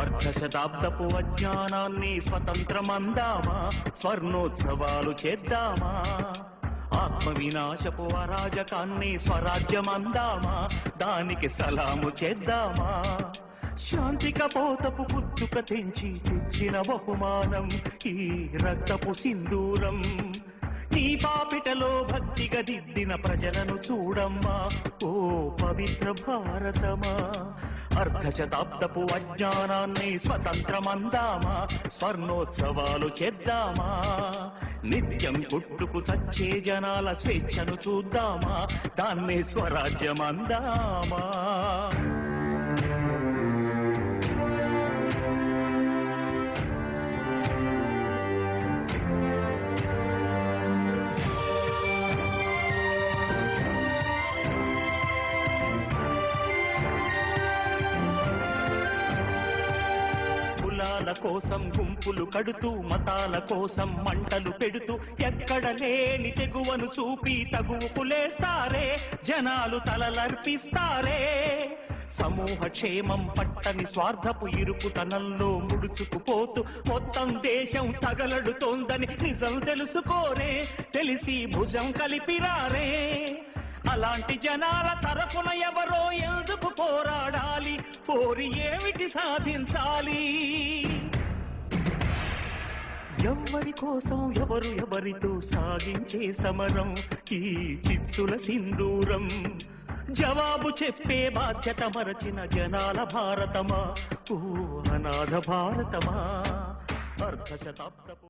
అర్ధశతాబ్దపు అజ్ఞానాన్ని స్వతంత్రమందామా, స్వర్ణోత్సవాలు చేద్దామా. ఆత్మ వినాశపు అరాజకాన్ని స్వరాజ్యమందామా, దానికి సలాము చేద్దామా. శాంతిక పోతపు పుట్టుక తెచ్చిన బహుమానం ఈ రక్తపు సింధూరం. నీ పాపిటలో భక్తిగా దిద్దిన ప్రజలను చూడమ్మా, ఓ పవిత్ర భారతమా. అర్ధశతాబ్దపు అజ్ఞానాన్ని స్వతంత్రమందామా, స్వర్ణోత్సవాలు చేద్దామా. నిత్యం పుట్టుకు చచ్చే జనాల స్వేచ్ఛను చూద్దామా, దాన్ని స్వరాజ్యమందామా. కులాల కోసం గుంపులు కడుతూ, మతాల కోసం మంటలు పెడుతూ, ఎక్కడ లేని తెగువను చూపి తగువుకులేస్తారే, జనాలు తలలర్పిస్తారే. సమూహ క్షేమం పట్టని స్వార్థపు ఇరుకుతనంలో ముడుచుకుపోతూ మొత్తం దేశం తగలడుతోందని నిజం తెలుసుకోరే, తెలిసి భుజం కలిపిరారే. అలాంటి జనాల తరపున ఎవరో ఎందుకు పోరాడాలి, పోరి ఏమిటి సాధించాలి. ఎవరి కోసం ఎవరితో సాగించే సమరం ఈ చిచ్చుల సింధూరం. జవాబు చెప్పే బాధ్యత మరచిన జనాల భారతమా, ఓ అనాథ భారతమా. అర్ధశతాబ్దపు